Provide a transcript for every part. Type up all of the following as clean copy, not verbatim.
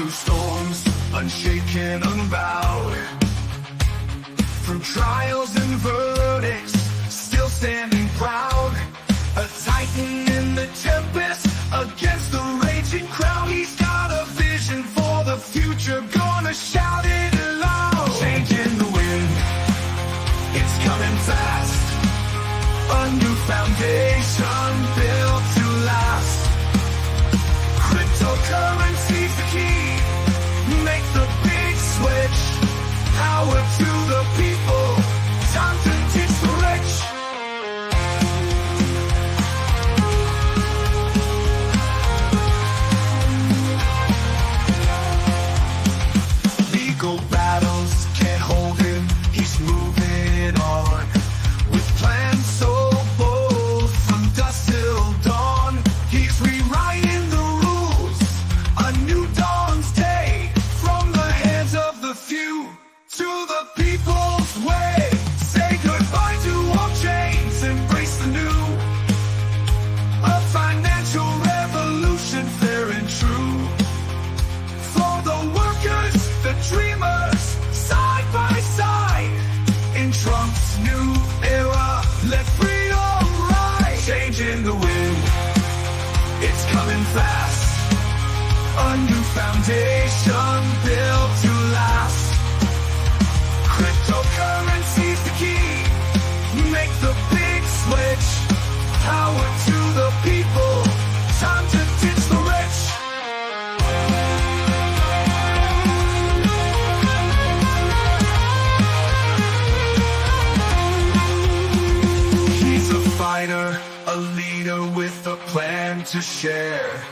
through storms, unshaken, unbowed. Through trials and verdicts, still standing proud. A titan in the tempest, against the raging crowd. He's got a vision for the future, gonna shout it aloud. Changing the wind, it's coming fast. A new foundation built to last. Cryptocurrency's the key, make the big switch. Power to the people, time to teach the rich. Legal battles can't hold him, he's moving on. With plans so bold, from dusk till dawn. He's rewriting the rules, a new dawn's day. From the hands of the few to the people's way. Say goodbye to all chains, embrace the new. A financial revolution, fair and true. For the workers, the dreamers, side by side. In Trump's new era, let freedom rise. Changing the wind, it's coming fast. A new foundation built to last. Cryptocurrency's the key, make the big switch. Power to the people, time to ditch the rich. He's a fighter, a leader with a plan to share.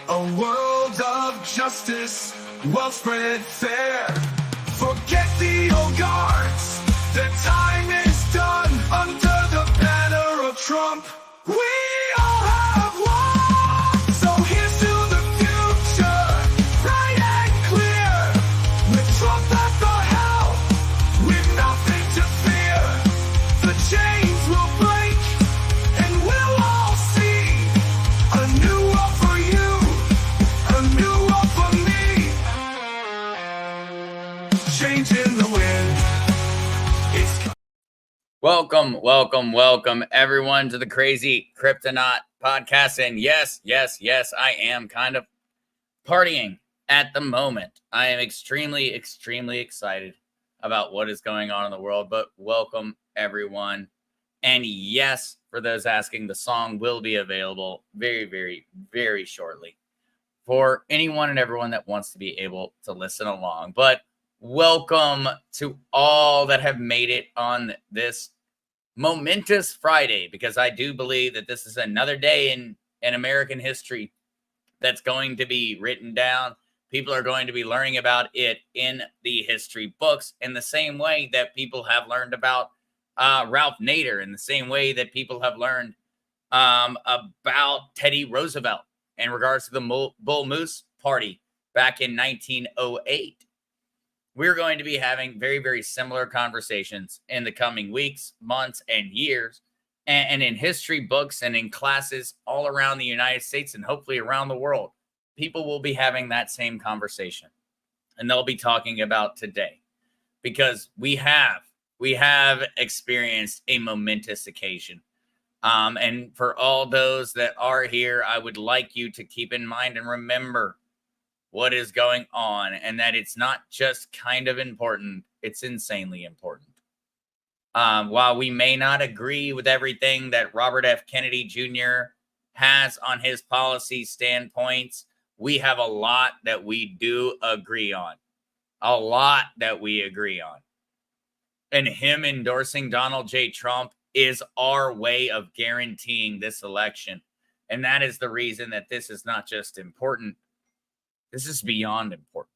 A world of justice, well spread fair. Forget the old guards, the time is done. Under the banner of Trump, we all have won. So here's to the future, bright and clear. With Trump at the helm, we've nothing to fear. The chains will break, and we'll all see a new world for you, a new world for me. Changing the wind, it's Welcome, everyone, to the Crazy Kryptonaut podcast. And yes, I am kind of partying at the moment. I am extremely excited about what is going on in the world, but welcome, everyone. And yes, for those asking, the song will be available very shortly for anyone and everyone that wants to be able to listen along. But welcome to all that have made it on this momentous Friday, because I do believe that this is another day in American history that's going to be written down. People are going to be learning about it in the history books in the same way that people have learned about Ralph Nader, in the same way that people have learned about Teddy Roosevelt in regards to the Bull Moose Party back in 1908. We're going to be having very similar conversations in the coming weeks, months, and years, and in history books and in classes all around the United States and hopefully around the world. People will be having that same conversation, and they'll be talking about today, because we have experienced a momentous occasion. And for all those that are here, I would like you to keep in mind and remember what is going on, and that it's not just kind of important, it's insanely important. While we may not agree with everything that Robert F. Kennedy Jr. has on his policy standpoints, we have a lot that we do agree on. And him endorsing Donald J. Trump is our way of guaranteeing this election. And that is the reason that this is not just important, this is beyond important.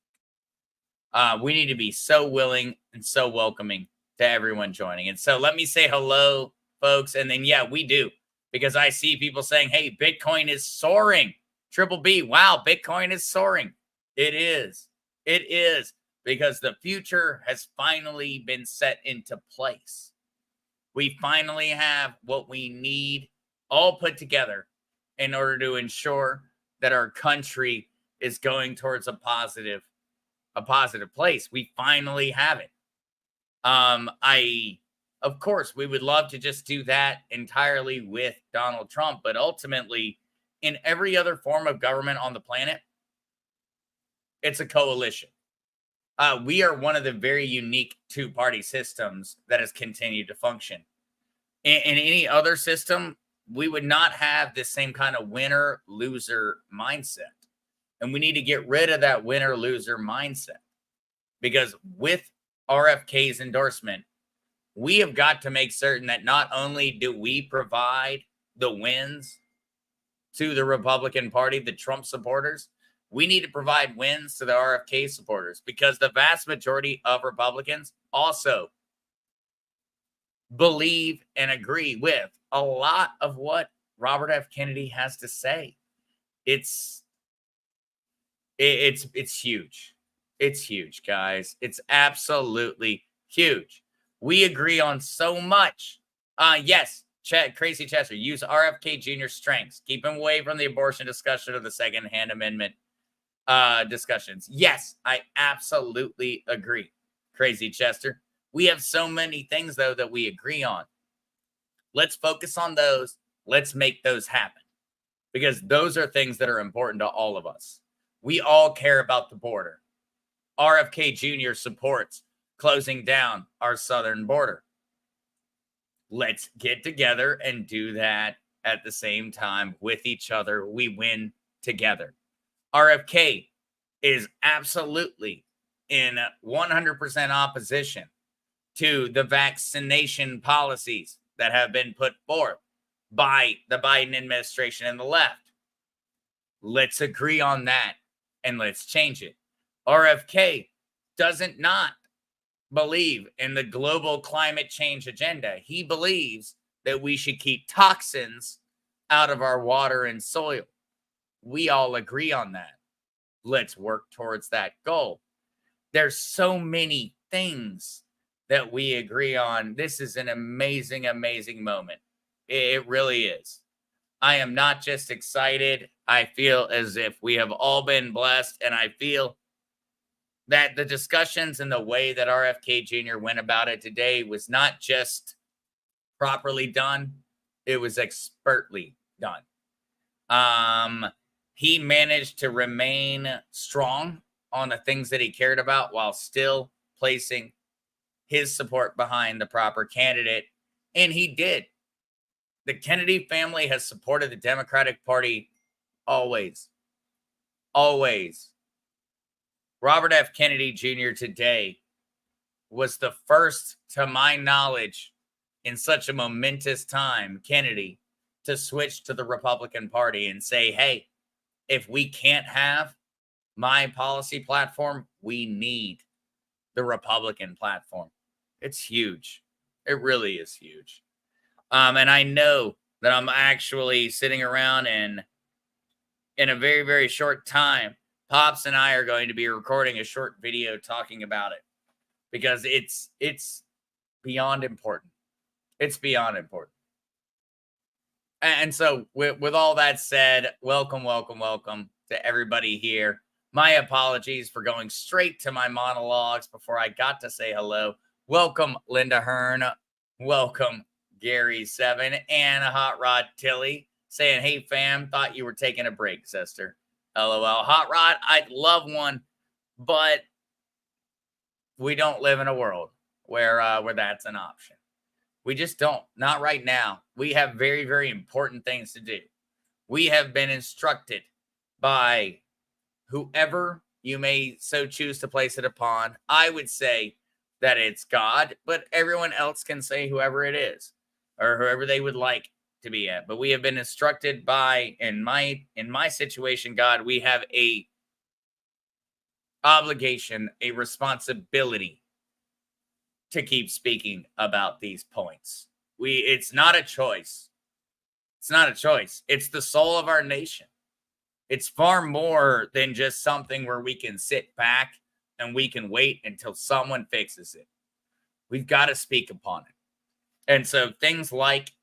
We need to be so willing and so welcoming to everyone joining. And so let me say hello, folks. And then, yeah, we do, because I see people saying, hey, Bitcoin is soaring. Triple B, wow, Bitcoin is soaring. It is, because the future has finally been set into place. We finally have what we need all put together in order to ensure that our country is going towards a positive place. We finally have it. Of course, we would love to just do that entirely with Donald Trump, but ultimately, in every other form of government on the planet, it's a coalition. We are one of the very unique two-party systems that has continued to function. In any other system, we would not have this same kind of winner-loser mindset. And we need to get rid of that winner-loser mindset. Because with RFK's endorsement, we have got to make certain that not only do we provide the wins to the Republican Party, the Trump supporters, we need to provide wins to the RFK supporters, because the vast majority of Republicans also believe and agree with a lot of what Robert F. Kennedy has to say. It's huge. It's huge, guys. It's absolutely huge. We agree on so much. Yes, Crazy Chester, use RFK Jr.'s strengths. Keep him away from the abortion discussion or the Second Amendment discussions. Yes, I absolutely agree, Crazy Chester. We have so many things, though, that we agree on. Let's focus on those. Let's make those happen, because those are things that are important to all of us. We all care about the border. RFK Jr. supports closing down our southern border. Let's get together and do that at the same time with each other. We win together. RFK is absolutely in 100% opposition to the vaccination policies that have been put forth by the Biden administration and the left. Let's agree on that and let's change it. RFK doesn't not believe in the global climate change agenda. He believes that we should keep toxins out of our water and soil. We all agree on that. Let's work towards that goal. There's so many things that we agree on. This is an amazing, amazing moment. It really is. I am not just excited. I feel as if we have all been blessed, and I feel that the discussions and the way that RFK Jr. went about it today was not just properly done, it was expertly done. He managed to remain strong on the things that he cared about while still placing his support behind the proper candidate. And he did. The Kennedy family has supported the Democratic Party always. Always. Robert F. Kennedy Jr. today was the first, to my knowledge, in such a momentous time, Kennedy, to switch to the Republican Party and say, hey, if we can't have my policy platform, we need the Republican platform. It's huge. It really is huge. And I know that I'm actually sitting around, and in a very, very short time, Pops and I are going to be recording a short video talking about it, because it's beyond important. It's beyond important. And so with all that said, welcome to everybody here. My apologies for going straight to my monologues before I got to say hello. Welcome, Linda Hearn. Welcome, Gary7 and Hot Rod Tilly, saying, hey, fam, thought you were taking a break, sister. LOL. Hot Rod, I'd love one, but we don't live in a world where that's an option. We just don't. Not right now. We have very, very important things to do. We have been instructed by whoever you may so choose to place it upon. I would say that it's God, but everyone else can say whoever it is or whoever they would like to be at. But we have been instructed by, in my situation, God, we have a obligation, a responsibility to keep speaking about these points. It's not a choice. It's not a choice. It's the soul of our nation. It's far more than just something where we can sit back and we can wait until someone fixes it. We've got to speak upon it. And so things like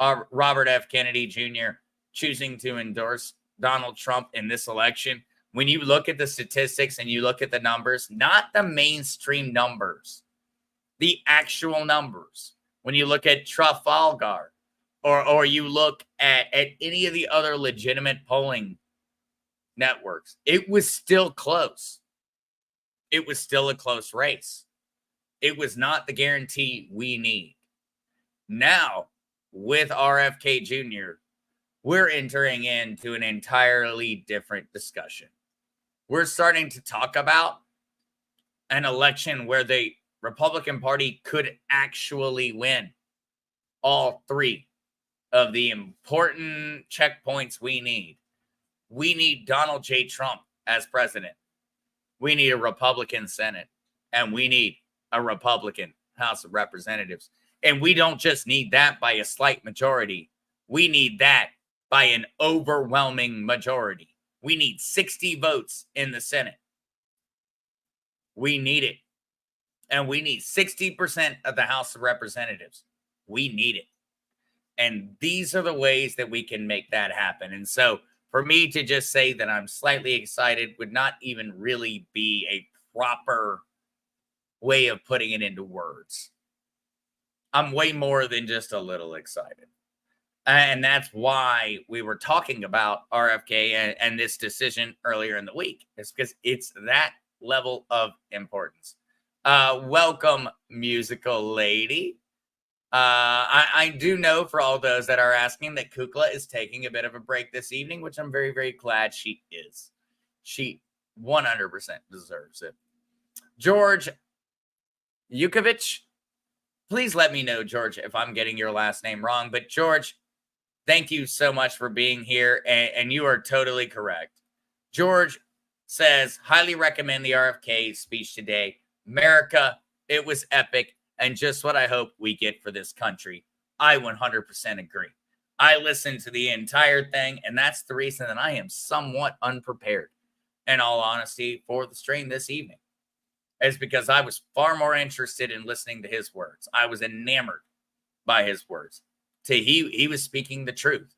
Robert F. Kennedy Jr. choosing to endorse Donald Trump in this election, When you look at the statistics and you look at the numbers, not the mainstream numbers, the actual numbers. When you look at Trafalgar or you look at any of the other legitimate polling networks, it was still close. It was still a close race. It was not the guarantee we need. Now, with RFK Jr., we're entering into an entirely different discussion. We're starting to talk about an election where the Republican Party could actually win all three of the important checkpoints we need. We need Donald J. Trump as president. We need a Republican Senate. And we need a Republican House of Representatives. And we don't just need that by a slight majority. We need that by an overwhelming majority. We need 60 votes in the Senate. We need it. And we need 60% of the House of Representatives. We need it. And these are the ways that we can make that happen. And so for me to just say that I'm slightly excited would not even really be a proper way of putting it into words. I'm way more than just a little excited. And that's why we were talking about RFK and this decision earlier in the week. It's because it's that level of importance. Welcome, musical lady. I do know for all those that are asking that Kukla is taking a bit of a break this evening, which I'm very, very glad she is. She 100% deserves it. George Yukovich, please let me know, George, if I'm getting your last name wrong. But George, thank you so much for being here. And you are totally correct. George says, highly recommend the RFK speech today. America, it was epic. And just what I hope we get for this country. I 100% agree. I listened to the entire thing, and that's the reason that I am somewhat unprepared, in all honesty, for the stream this evening. It's because I was far more interested in listening to his words. I was enamored by his words. He was speaking the truth.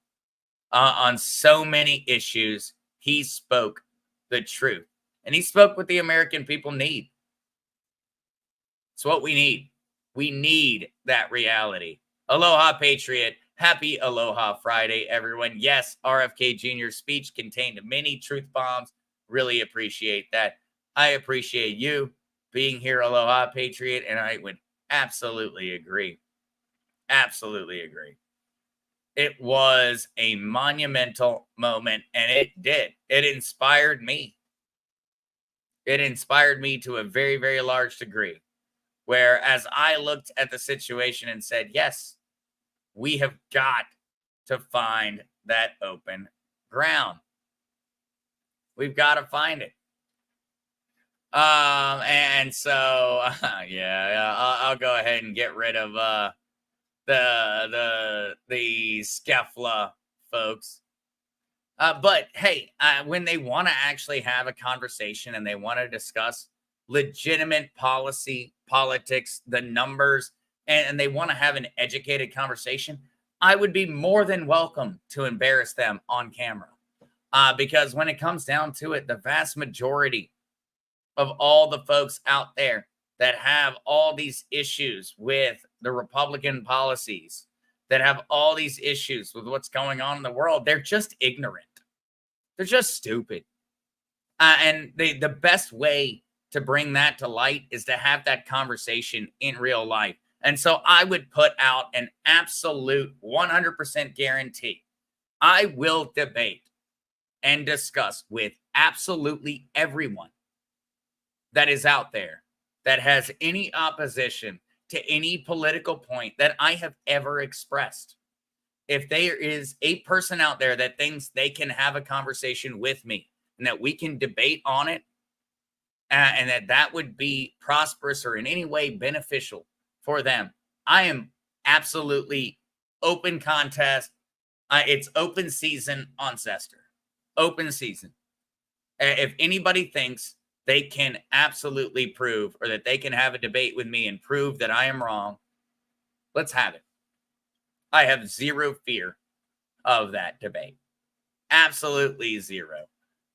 On so many issues, he spoke the truth. And he spoke what the American people need. It's what we need. We need that reality. Aloha, Patriot. Happy Aloha Friday, everyone. Yes, RFK Jr.'s speech contained many truth bombs. Really appreciate that. I appreciate you being here, Aloha, Patriot, and I would absolutely agree. Absolutely agree. It was a monumental moment, and it did. It inspired me. It inspired me to a very, very large degree. Whereas I looked at the situation and said, yes, we have got to find that open ground. We've got to find it. And so, yeah, I'll go ahead and get rid of the Skefla folks. But hey, when they want to actually have a conversation and they want to discuss legitimate politics, the numbers, and they want to have an educated conversation, I would be more than welcome to embarrass them on camera. Because when it comes down to it, the vast majority of all the folks out there that have all these issues with the Republican policies, that have all these issues with what's going on in the world, they're just ignorant. They're just stupid. And the best way to bring that to light is to have that conversation in real life. And so I would put out an absolute 100% guarantee. I will debate and discuss with absolutely everyone that is out there that has any opposition to any political point that I have ever expressed. If there is a person out there that thinks they can have a conversation with me and that we can debate on it, and that would be prosperous or in any way beneficial for them, I am absolutely open contest. It's open season on Zester. Open season. If anybody thinks they can absolutely prove or that they can have a debate with me and prove that I am wrong, let's have it. I have zero fear of that debate. Absolutely zero.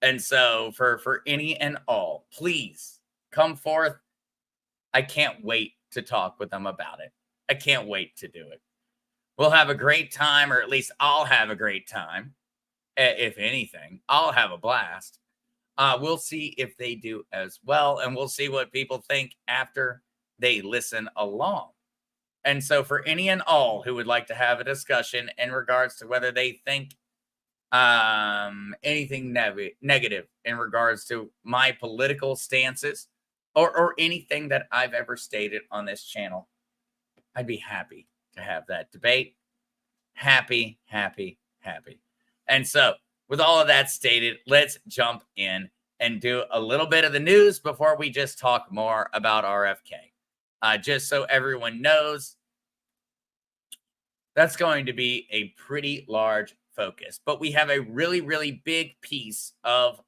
And so for any and all, please come forth. I can't wait to talk with them about it. I can't wait to do it. We'll have a great time, or at least I'll have a great time. If anything, I'll have a blast. We'll see if they do as well, and we'll see what people think after they listen along. And so, for any and all who would like to have a discussion in regards to whether they think anything negative in regards to my political stances or anything that I've ever stated on this channel, I'd be happy to have that debate. Happy, happy, happy. And so, with all of that stated, let's jump in and do a little bit of the news before we just talk more about RFK. Just so everyone knows, that's going to be a pretty large focus. But we have a really, really big piece of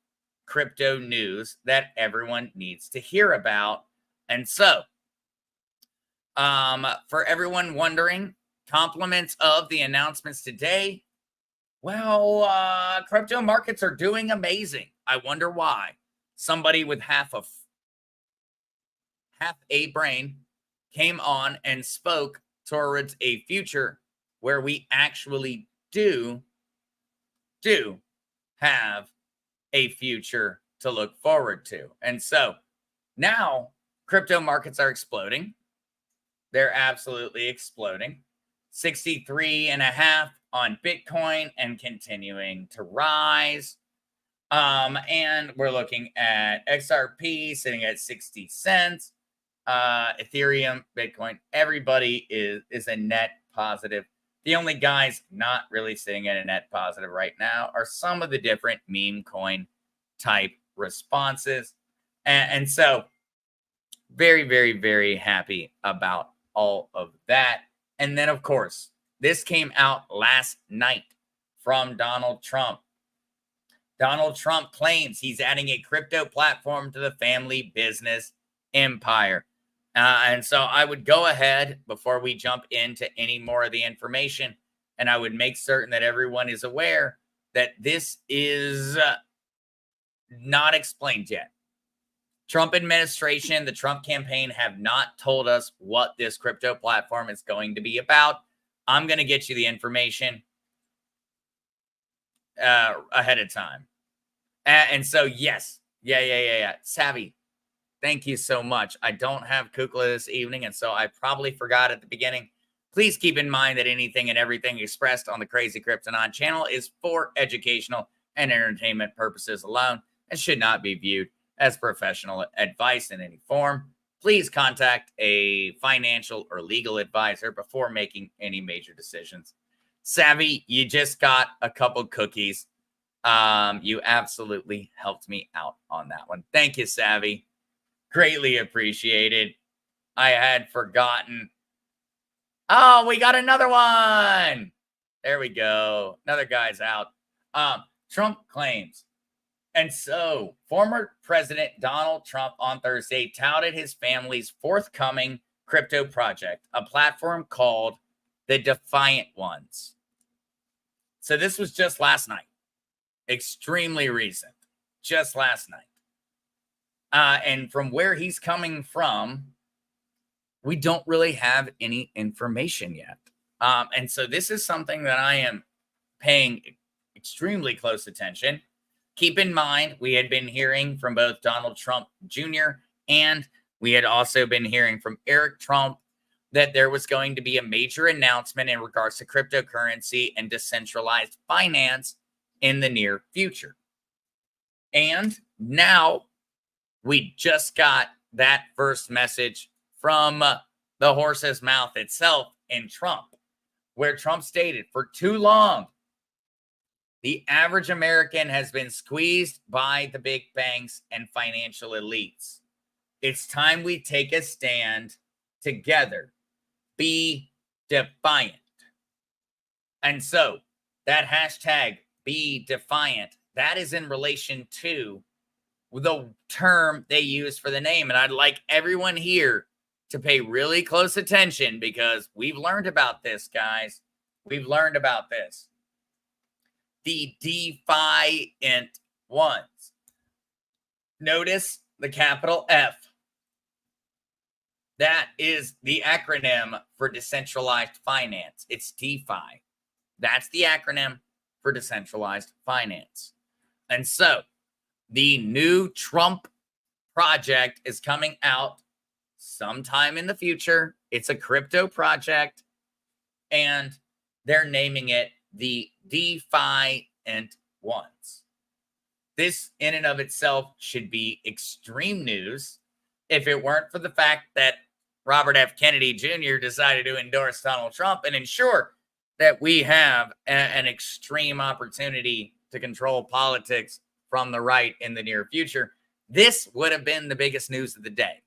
crypto news that everyone needs to hear about. And so, for everyone wondering, compliments of the announcements today. Well, crypto markets are doing amazing. I wonder why. Somebody with half a brain came on and spoke towards a future where we actually do have a future to look forward to. And so now crypto markets are exploding. They're absolutely exploding. 63.5 on Bitcoin and continuing to rise. And we're looking at XRP sitting at 60 cents. Ethereum, Bitcoin, everybody is a net positive. The only guys not really sitting at a net positive right now are some of the different meme coin type responses. And so very, very, very happy about all of that. And then, of course, this came out last night from Donald Trump. Donald Trump claims he's adding a crypto platform to the family business empire. And so I would go ahead before we jump into any more of the information, and I would make certain that everyone is aware that this is not explained yet. Trump administration, the Trump campaign have not told us what this crypto platform is going to be about. I'm going to get you the information ahead of time. And so, yes. Yeah. Savvy, thank you so much. I don't have Kukla this evening, and so I probably forgot at the beginning. Please keep in mind that anything and everything expressed on the Crazy Kryptonite channel is for educational and entertainment purposes alone and should not be viewed as professional advice in any form. Please contact a financial or legal advisor before making any major decisions. Savvy, you just got a couple cookies. You absolutely helped me out on that one. Thank you, Savvy. Greatly appreciated. I had forgotten. Oh, we got another one. There we go. Another guy's out. Trump claims. And so, former President Donald Trump on Thursday touted his family's forthcoming crypto project, a platform called the Defiant Ones. So this was just last night. Extremely recent. Just last night. And from where he's coming from, we don't really have any information yet. And so this is something that I am paying extremely close attention. Keep in mind, we had been hearing from both Donald Trump Jr. and we had also been hearing from Eric Trump that there was going to be a major announcement in regards to cryptocurrency and decentralized finance in the near future. And now we just got that first message from the horse's mouth itself in Trump, where Trump stated, for too long, the average American has been squeezed by the big banks and financial elites. It's time we take a stand together. Be defiant. And so that hashtag, be defiant, that is in relation to the term they use for the name. And I'd like everyone here to pay really close attention because we've learned about this, guys. We've learned about this. The Defiant Ones. Notice the capital F. That is the acronym for decentralized finance. It's DeFi. That's the acronym for decentralized finance. And so the new Trump project is coming out sometime in the future. It's a crypto project, and they're naming it the Defiant Ones. This in and of itself should be extreme news if it weren't for the fact that Robert F. Kennedy Jr. decided to endorse Donald Trump and ensure that we have an extreme opportunity to control politics from the right in the near future. This would have been the biggest news of the day.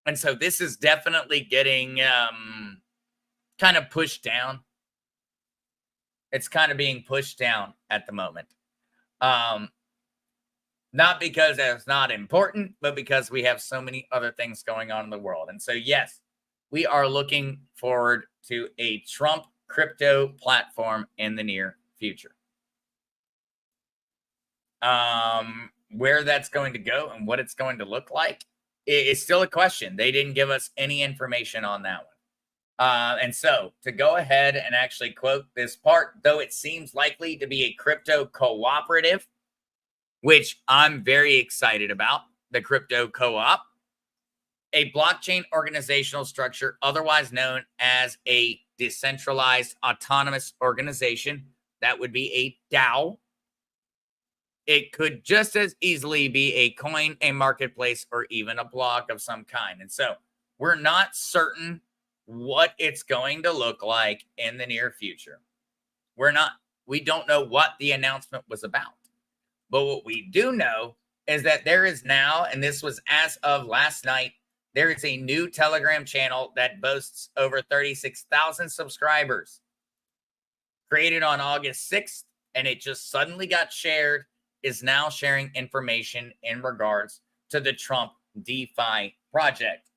And so this is definitely getting kind of pushed down. It's kind of being pushed down at the moment. Not because it's not important, but because we have so many other things going on in the world. And so, yes, we are looking forward to a Trump crypto platform in the near future. Where that's going to go and what it's going to look like is still a question. They didn't give us any information on that one. And so to go ahead and actually quote this part, though it seems likely to be a crypto cooperative, which I'm very excited about, the crypto co-op, a blockchain organizational structure, otherwise known as a decentralized autonomous organization. That would be a DAO. It could just as easily be a coin, a marketplace, or even a blog of some kind. And so we're not certain what it's going to look like in the near future. We don't know what the announcement was about. But what we do know is that there is now, and this was as of last night, there is a new Telegram channel that boasts over 36,000 subscribers. Created on August 6th, and it just suddenly got shared, is now sharing information in regards to the Trump DeFi project.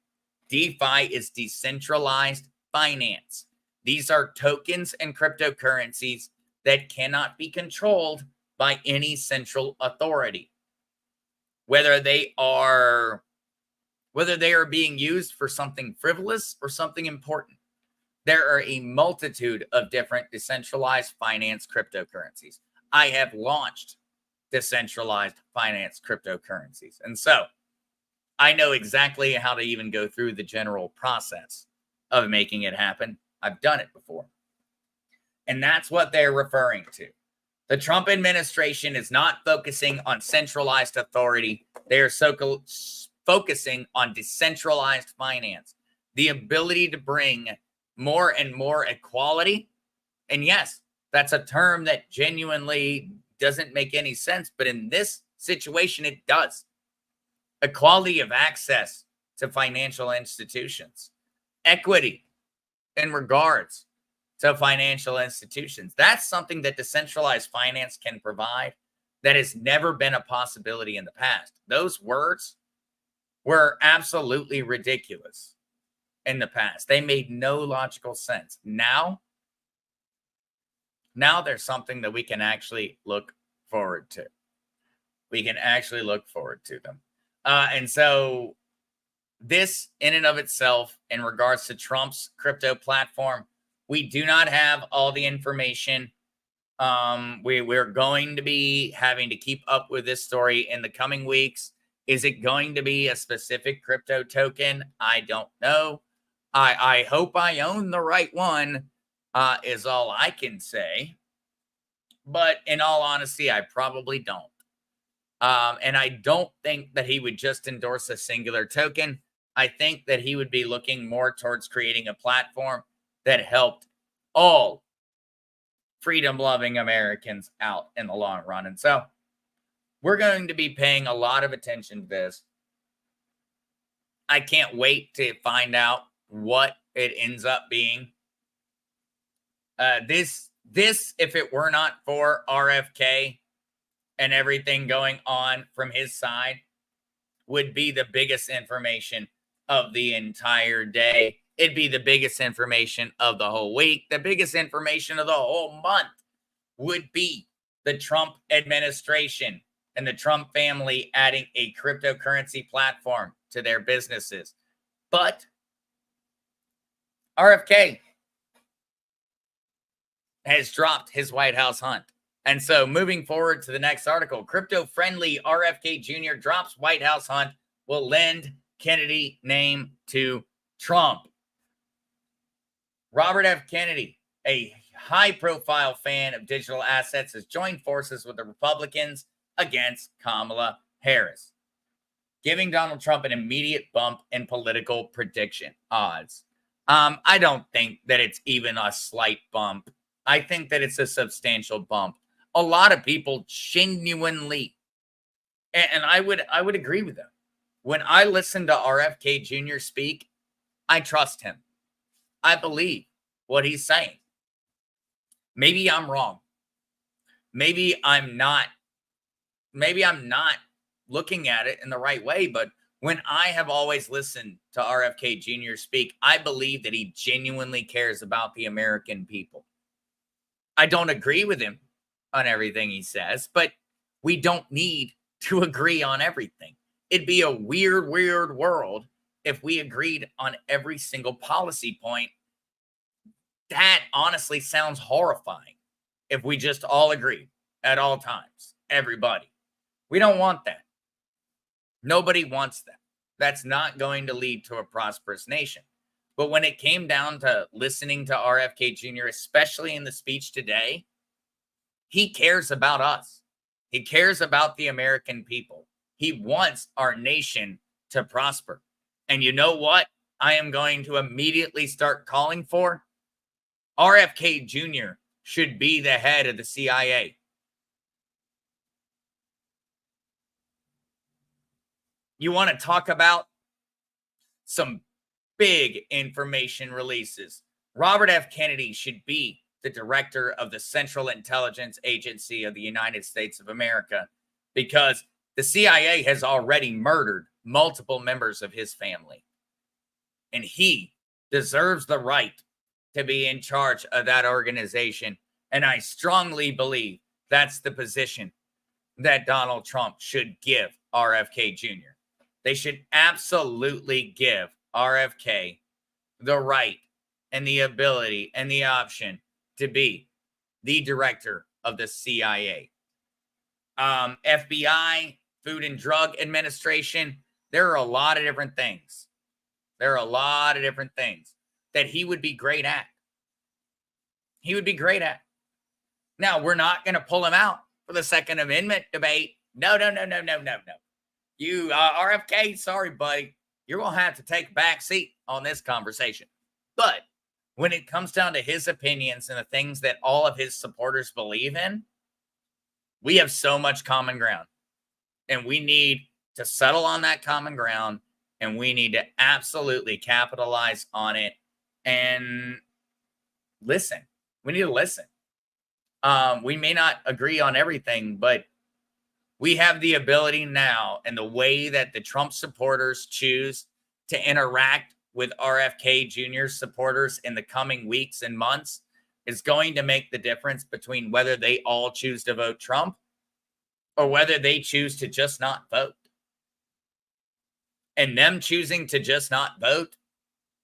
DeFi is decentralized finance. These are tokens and cryptocurrencies that cannot be controlled by any central authority. Whether they are being used for something frivolous or something important. There are a multitude of different decentralized finance cryptocurrencies. I have launched decentralized finance cryptocurrencies. And so I know exactly how to even go through the general process of making it happen. I've done it before. And that's what they're referring to. The Trump administration is not focusing on centralized authority. They are focusing on decentralized finance, the ability to bring more and more equality. And yes, that's a term that genuinely doesn't make any sense, but in this situation, it does. Equality of access to financial institutions, equity in regards to financial institutions. That's something that decentralized finance can provide that has never been a possibility in the past. Those words were absolutely ridiculous in the past. They made no logical sense. Now there's something that we can actually look forward to. We can actually look forward to them. And so this in and of itself, in regards to Trump's crypto platform, we do not have all the information. We're going to be having to keep up with this story in the coming weeks. Is it going to be a specific crypto token? I don't know. I hope I own the right one, is all I can say. But in all honesty, I probably don't. And I don't think that he would just endorse a singular token. I think that he would be looking more towards creating a platform that helped all freedom-loving Americans out in the long run. And so we're going to be paying a lot of attention to this. I can't wait to find out what it ends up being. This, if it were not for RFK and everything going on from his side, would be the biggest information of the entire day. It'd be the biggest information of the whole week. The biggest information of the whole month would be the Trump administration and the Trump family adding a cryptocurrency platform to their businesses. But RFK has dropped his White House hunt. And so moving forward to the next article, crypto-friendly RFK Jr. drops White House hunt, will lend Kennedy name to Trump. Robert F. Kennedy, a high-profile fan of digital assets, has joined forces with the Republicans against Kamala Harris, giving Donald Trump an immediate bump in political prediction odds. I don't think that it's even a slight bump. I think that it's a substantial bump. A lot of people genuinely, and I would agree with them. When I listen to RFK Jr. speak, I trust him. I believe what he's saying. Maybe I'm wrong. Maybe I'm not looking at it in the right way, but when I have always listened to RFK Jr. speak, I believe that he genuinely cares about the American people. I don't agree with him on everything he says, but we don't need to agree on everything. It'd be a weird, weird world if we agreed on every single policy point. That honestly sounds horrifying if we just all agreed at all times, everybody. We don't want that. Nobody wants that. That's not going to lead to a prosperous nation. But when it came down to listening to RFK Jr., especially in the speech today, he cares about us. He cares about the American people. He wants our nation to prosper. And you know what I am going to immediately start calling for? RFK Jr. should be the head of the CIA. You want to talk about some big information releases? Robert F. Kennedy should be the director of the Central Intelligence Agency of the United States of America, because the CIA has already murdered multiple members of his family. And he deserves the right to be in charge of that organization. And I strongly believe that's the position that Donald Trump should give RFK Jr. They should absolutely give RFK the right and the ability and the option to be the director of the CIA. FBI, Food and Drug Administration, there are a lot of different things. There are a lot of different things that he would be great at. He would be great at. Now, we're not going to pull him out for the Second Amendment debate. No. You, RFK, sorry, buddy. You're going to have to take a back seat on this conversation. But when it comes down to his opinions and the things that all of his supporters believe in, we have so much common ground. And we need to settle on that common ground. And we need to absolutely capitalize on it and listen. We need to listen. We may not agree on everything, but we have the ability now, and the way that the Trump supporters choose to interact with RFK Jr. supporters in the coming weeks and months is going to make the difference between whether they all choose to vote Trump or whether they choose to just not vote. And them choosing to just not vote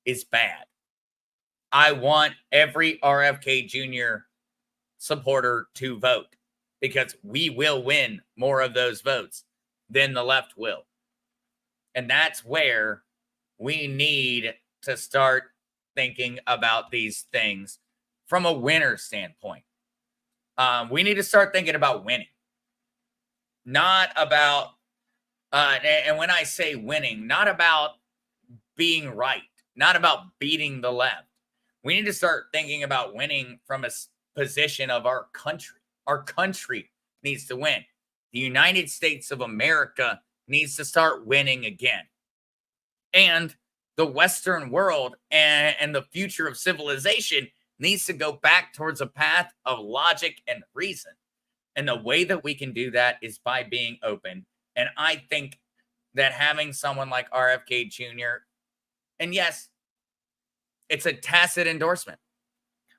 is bad. I want every RFK Jr. supporter to vote, because we will win more of those votes than the left will. And that's where we need to start thinking about these things from a winner standpoint. We need to start thinking about winning, not about, and when I say winning, not about being right, not about beating the left. We need to start thinking about winning from a position of our country. Our country needs to win. The United States of America needs to start winning again. And the Western world and the future of civilization needs to go back towards a path of logic and reason. And the way that we can do that is by being open. And I think that having someone like RFK Jr., and yes, it's a tacit endorsement,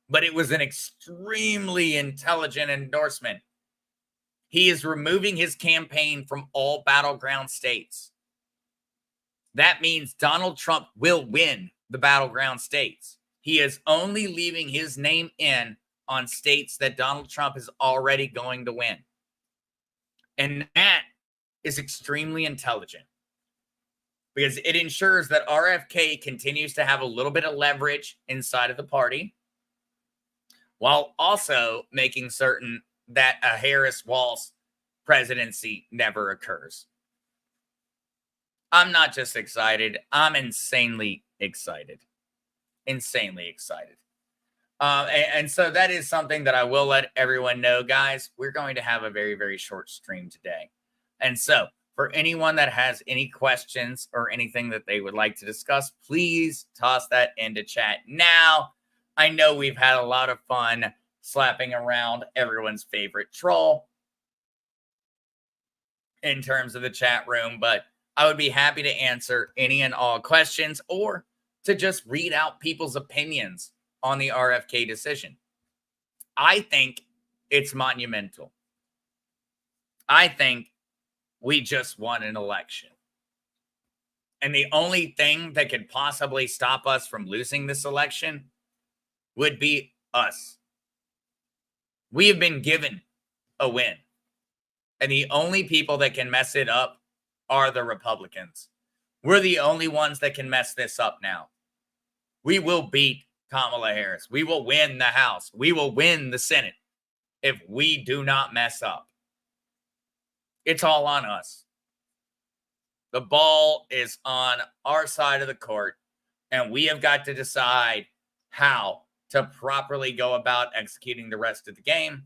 but it was an extremely intelligent endorsement. He is removing his campaign from all battleground states. That means Donald Trump will win the battleground states. He is only leaving his name in on states that Donald Trump is already going to win. And that is extremely intelligent because it ensures that RFK continues to have a little bit of leverage inside of the party while also making certain that a Harris-Walz presidency never occurs. I'm not just excited. I'm insanely excited. Insanely excited. And so that is something that I will let everyone know, guys. We're going to have a very, very short stream today. And so for anyone that has any questions or anything that they would like to discuss, please toss that into chat now. I know we've had a lot of fun slapping around everyone's favorite troll in terms of the chat room, but I would be happy to answer any and all questions or to just read out people's opinions on the RFK decision. I think it's monumental. I think we just won an election. And the only thing that could possibly stop us from losing this election would be us. We have been given a win. And the only people that can mess it up are the Republicans. We're the only ones that can mess this up now. We will beat Kamala Harris. We will win the House. We will win the Senate if we do not mess up. It's all on us. The ball is on our side of the court, and we have got to decide how to properly go about executing the rest of the game,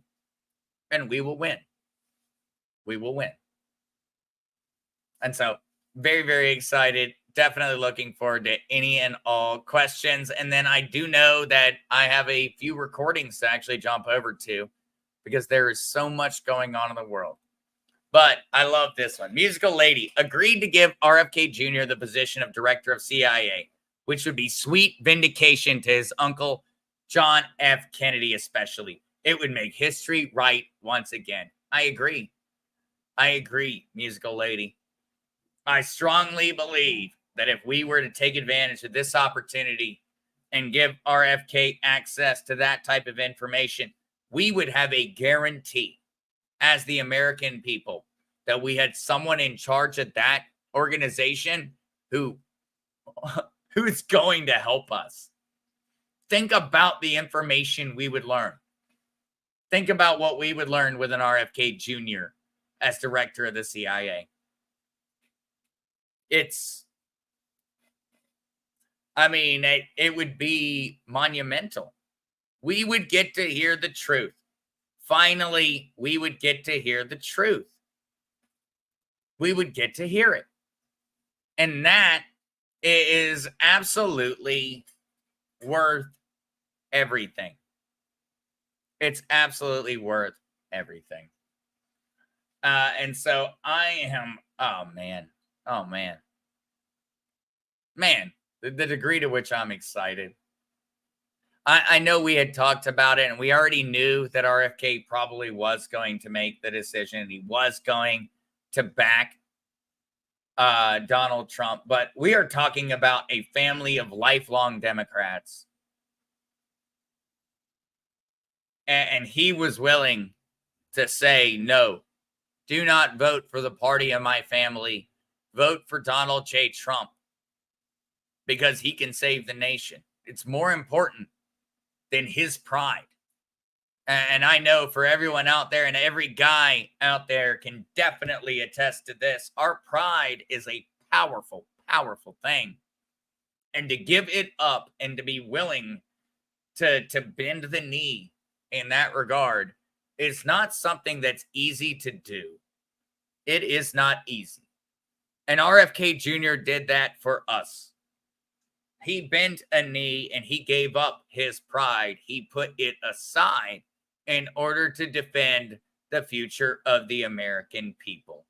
and we will win. We will win. And so, very, very excited. Definitely looking forward to any and all questions. And then I do know that I have a few recordings to actually jump over to because there is so much going on in the world. But I love this one. Musical Lady agreed to give RFK Jr. the position of director of CIA, which would be sweet vindication to his uncle, John F. Kennedy, especially. It would make history right once again. I agree. I agree, Musical Lady. I strongly believe that if we were to take advantage of this opportunity and give RFK access to that type of information, we would have a guarantee as the American people that we had someone in charge of that organization who's going to help us. Think about the information we would learn. Think about what we would learn with an RFK Jr. as director of the CIA. It would be monumental. We would get to hear the truth. Finally, we would get to hear the truth. We would get to hear it. And that is absolutely worth everything. It's absolutely worth everything. And so I am, the degree to which I'm excited. I know we had talked about it and we already knew that RFK probably was going to make the decision. He was going to back Donald Trump, but we are talking about a family of lifelong Democrats. And he was willing to say, no, do not vote for the party of my family. Vote for Donald J. Trump because he can save the nation. It's more important than his pride. And I know for everyone out there and every guy out there can definitely attest to this. Our pride is a powerful, powerful thing. And to give it up and to be willing to bend the knee in that regard is not something that's easy to do. It is not easy. And RFK Jr. did that for us. He bent a knee and he gave up his pride. He put it aside in order to defend the future of the American people.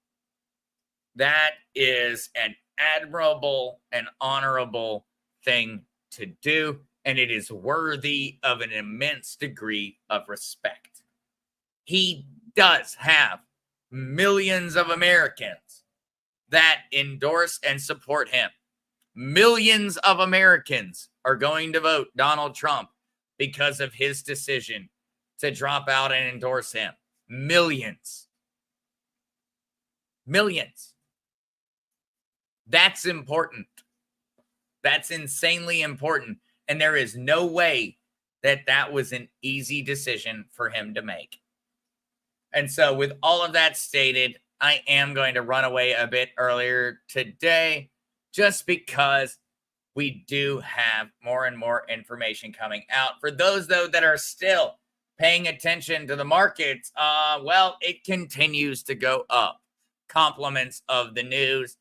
That is an admirable and honorable thing to do, and it is worthy of an immense degree of respect. He does have millions of Americans that endorse and support him. Millions of Americans are going to vote Donald Trump because of his decision to drop out and endorse him. Millions. Millions. That's important. That's insanely important. And there is no way that that was an easy decision for him to make. And so with all of that stated, I am going to run away a bit earlier today just because we do have more and more information coming out. For those, though, that are still paying attention to the markets, well, it continues to go up. Compliments of the news.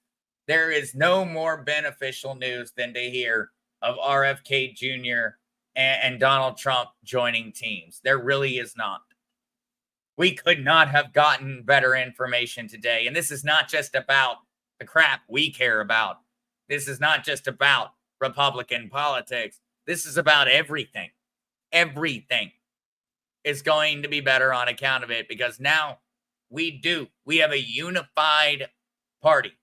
There is no more beneficial news than to hear of RFK Jr. and Donald Trump joining teams. There really is not. We could not have gotten better information today. And this is not just about the crap we care about. This is not just about Republican politics. This is about everything. Everything is going to be better on account of it, because now we have a unified party.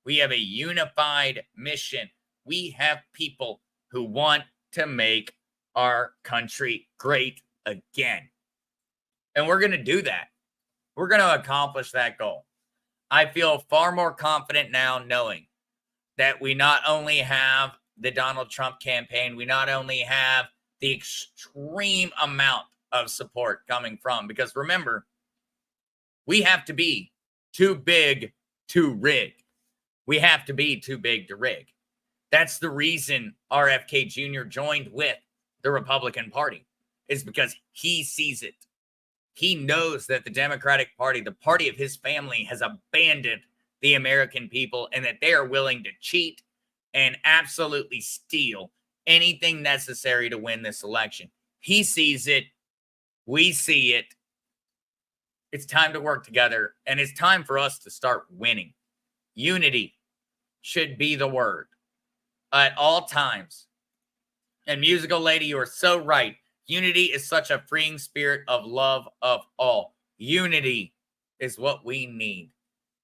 We have a unified mission. We have people who want to make our country great again. And we're going to do that. We're going to accomplish that goal. I feel far more confident now knowing that we not only have the Donald Trump campaign, we not only have the extreme amount of support coming from, because remember, we have to be too big to rig. We have to be too big to rig. That's the reason RFK Jr. joined with the Republican Party, is because he sees it. He knows that the Democratic Party, the party of his family, has abandoned the American people, and that they are willing to cheat and absolutely steal anything necessary to win this election. He sees it. We see it. It's time to work together, and it's time for us to start winning. Unity should be the word at all times. And Musical Lady, you are so right. Unity is such a freeing spirit of love of all. Unity is what we need.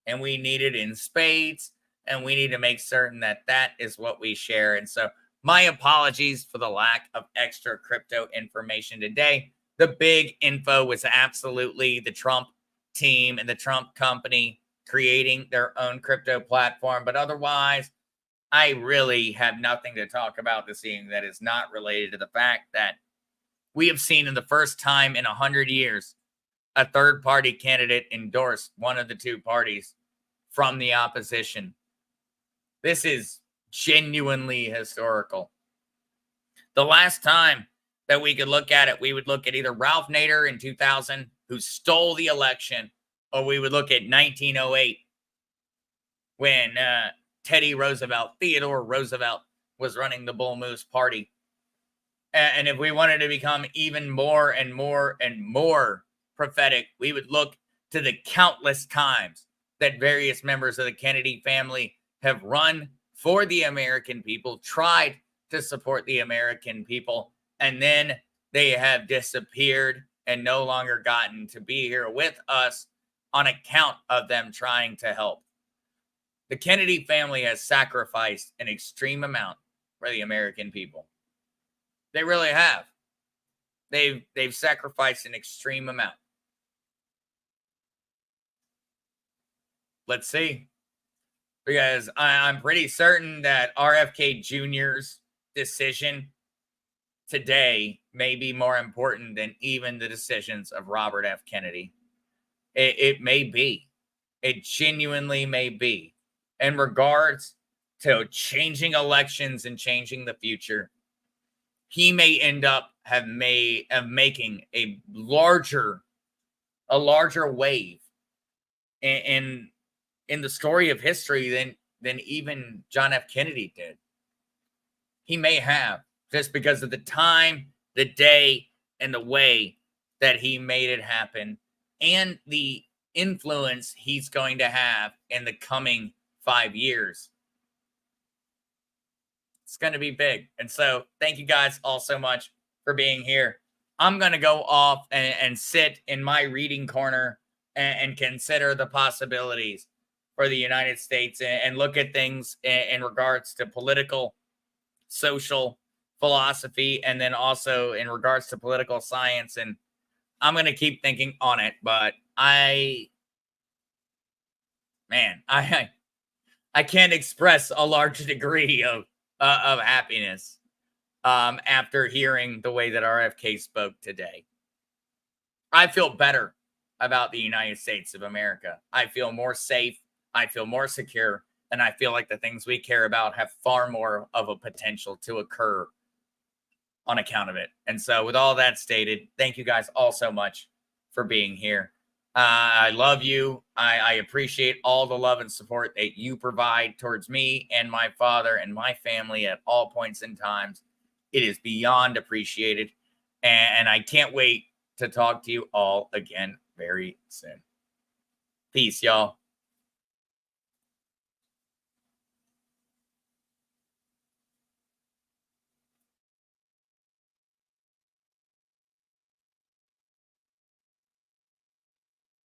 And we need it in spades. And we need to make certain that that is what we share. And so my apologies for the lack of extra crypto information today. The big info was absolutely the Trump team and the Trump company creating their own crypto platform. But otherwise, I really have nothing to talk about this evening that is not related to the fact that we have seen in the first time in 100 years a third-party candidate endorse one of the two parties from the opposition. This is genuinely historical. The last time that we could look at it, we would look at either Ralph Nader in 2000, who stole the election, or we would look at 1908 when Theodore Roosevelt was running the Bull Moose Party. And if we wanted to become even more and more and more prophetic, we would look to the countless times that various members of the Kennedy family have run for the American people, tried to support the American people, and then they have disappeared and no longer gotten to be here with us on account of them trying to help. The Kennedy family has sacrificed an extreme amount for the American people. They really have. They've sacrificed an extreme amount. Let's see. Because I'm pretty certain that RFK Jr.'s decision today may be more important than even the decisions of Robert F. Kennedy. It may be. It genuinely may be. In regards to changing elections and changing the future, he may end up making a larger wave in the story of history than even John F. Kennedy did. He may have, just because of the time, the day, and the way that he made it happen, and the influence he's going to have in the coming 5 years. It's going to be big. And so thank you guys all so much for being here. I'm going to go off and sit in my reading corner and consider the possibilities for the United States and look at things in regards to political, social philosophy, and then also in regards to political science. And I'm going to keep thinking on it, but man, I can't express a large degree of happiness after hearing the way that RFK spoke today. I feel better about the United States of America. I feel more safe. I feel more secure. And I feel like the things we care about have far more of a potential to occur on account of it. And so, with all that stated, thank you guys all so much for being here. I love you. I appreciate all the love and support that you provide towards me and my father and my family at all points in times. It is beyond appreciated. And I can't wait to talk to you all again very soon. Peace, y'all.